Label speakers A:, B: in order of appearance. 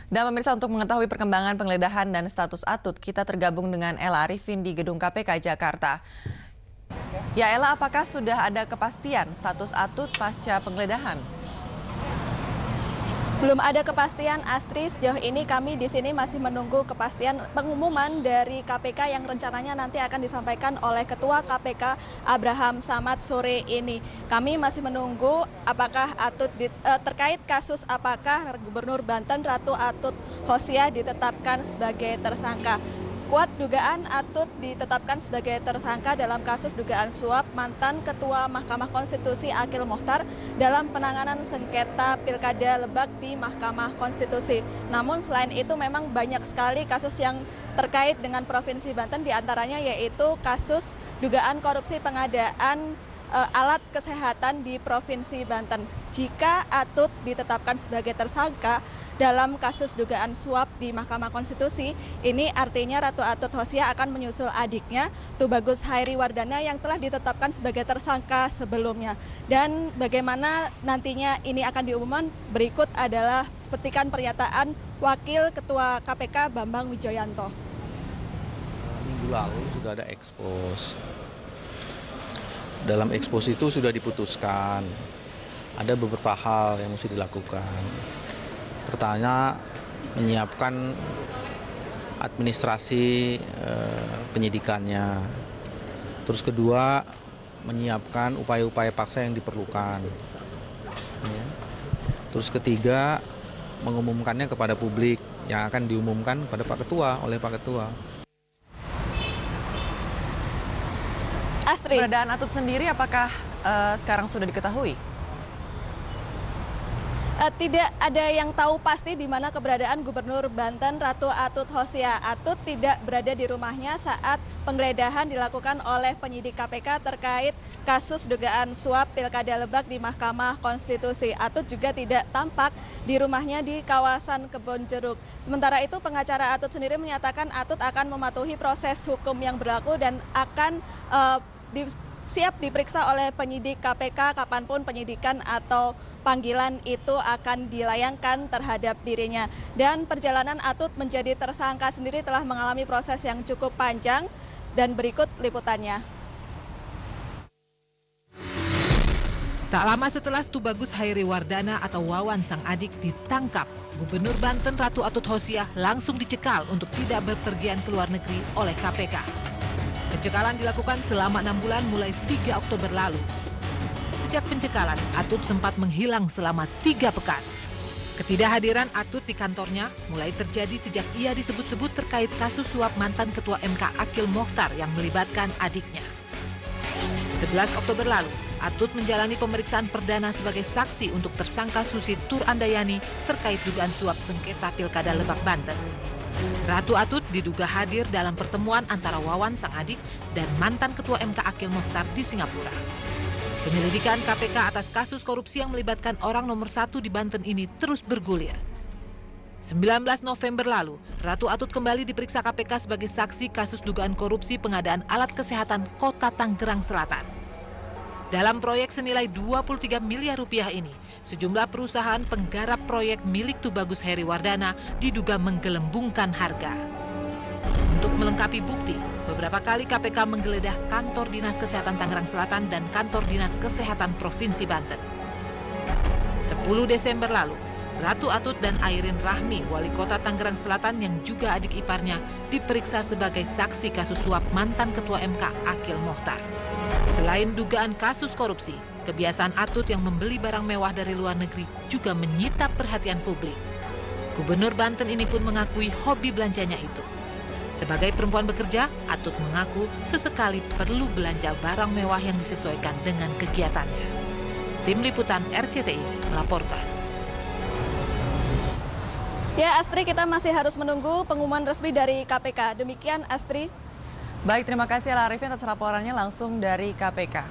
A: Dan pemirsa, untuk mengetahui perkembangan penggeledahan dan status Atut, kita tergabung dengan Ella Arifin di Gedung KPK Jakarta. Ya Ella, apakah sudah ada kepastian status Atut pasca penggeledahan?
B: Belum ada kepastian, Astri. Sejauh ini kami di sini masih menunggu kepastian pengumuman dari KPK yang rencananya nanti akan disampaikan oleh Ketua KPK Abraham Samad sore ini. Kami masih menunggu apakah Atut terkait kasus apakah Gubernur Banten Ratu Atut Khosia ditetapkan sebagai tersangka. Kuat dugaan Atut ditetapkan sebagai tersangka dalam kasus dugaan suap mantan Ketua Mahkamah Konstitusi Akil Mokhtar dalam penanganan sengketa Pilkada Lebak di Mahkamah Konstitusi. Namun selain itu memang banyak sekali kasus yang terkait dengan Provinsi Banten, diantaranya yaitu kasus dugaan korupsi pengadaan alat kesehatan di Provinsi Banten. Jika Atut ditetapkan sebagai tersangka dalam kasus dugaan suap di Mahkamah Konstitusi, ini artinya Ratu Atut Khosia akan menyusul adiknya Tubagus Hairi Wardana yang telah ditetapkan sebagai tersangka sebelumnya. Dan bagaimana nantinya ini akan diumumkan, berikut adalah petikan pernyataan Wakil Ketua KPK Bambang Wijoyanto.
C: Minggu lalu sudah ada ekspos. Dalam ekspos itu sudah diputuskan ada beberapa hal yang mesti dilakukan. Pertama, menyiapkan administrasi penyidikannya. Terus kedua, menyiapkan upaya-upaya paksa yang diperlukan. Terus ketiga, mengumumkannya kepada publik yang akan diumumkan pada Pak Ketua oleh Pak Ketua.
A: Astri, keberadaan Atut sendiri apakah sekarang sudah diketahui?
B: Tidak ada yang tahu pasti di mana keberadaan Gubernur Banten Ratu Atut Khosia. Atut tidak berada di rumahnya saat penggeledahan dilakukan oleh penyidik KPK terkait kasus dugaan suap Pilkada Lebak di Mahkamah Konstitusi. Atut juga tidak tampak di rumahnya di kawasan Kebonjeruk. Sementara itu pengacara Atut sendiri menyatakan Atut akan mematuhi proses hukum yang berlaku dan akan siap diperiksa oleh penyidik KPK kapanpun penyidikan atau panggilan itu akan dilayangkan terhadap dirinya. Dan perjalanan Atut menjadi tersangka sendiri telah mengalami proses yang cukup panjang, dan berikut liputannya.
D: Tak lama setelah Tubagus Hairi Wardana atau Wawan sang adik ditangkap, Gubernur Banten Ratu Atut Khosia langsung dicekal untuk tidak berpergian ke luar negeri oleh KPK. Pencekalan dilakukan selama 6 bulan mulai 3 Oktober lalu. Sejak pencekalan, Atut sempat menghilang selama 3 pekan. Ketidakhadiran Atut di kantornya mulai terjadi sejak ia disebut-sebut terkait kasus suap mantan Ketua MK Akil Mokhtar yang melibatkan adiknya. 11 Oktober lalu, Atut menjalani pemeriksaan perdana sebagai saksi untuk tersangka Susi Tur Andayani terkait dugaan suap sengketa Pilkada Lebak Banten. Ratu Atut diduga hadir dalam pertemuan antara Wawan sang adik dan mantan Ketua MK Akil Mokhtar di Singapura. Penyelidikan KPK atas kasus korupsi yang melibatkan orang nomor 1 di Banten ini terus bergulir. 19 November lalu, Ratu Atut kembali diperiksa KPK sebagai saksi kasus dugaan korupsi pengadaan alat kesehatan Kota Tanggerang Selatan. Dalam proyek senilai 23 miliar rupiah ini, sejumlah perusahaan penggarap proyek milik Tubagus Hairi Wardana diduga menggelembungkan harga. Untuk melengkapi bukti, beberapa kali KPK menggeledah kantor Dinas Kesehatan Tangerang Selatan dan kantor Dinas Kesehatan Provinsi Banten. 10 Desember lalu, Ratu Atut dan Airin Rahmi, wali kota Tangerang Selatan yang juga adik iparnya, diperiksa sebagai saksi kasus suap mantan Ketua MK Akil Mokhtar. Selain dugaan kasus korupsi, kebiasaan Atut yang membeli barang mewah dari luar negeri juga menyita perhatian publik. Gubernur Banten ini pun mengakui hobi belanjanya itu. Sebagai perempuan bekerja, Atut mengaku sesekali perlu belanja barang mewah yang disesuaikan dengan kegiatannya. Tim Liputan RCTI melaporkan.
B: Ya, Astri, kita masih harus menunggu pengumuman resmi dari KPK. Demikian, Astri.
A: Baik, terima kasih Ella Arifin atas laporannya langsung dari KPK.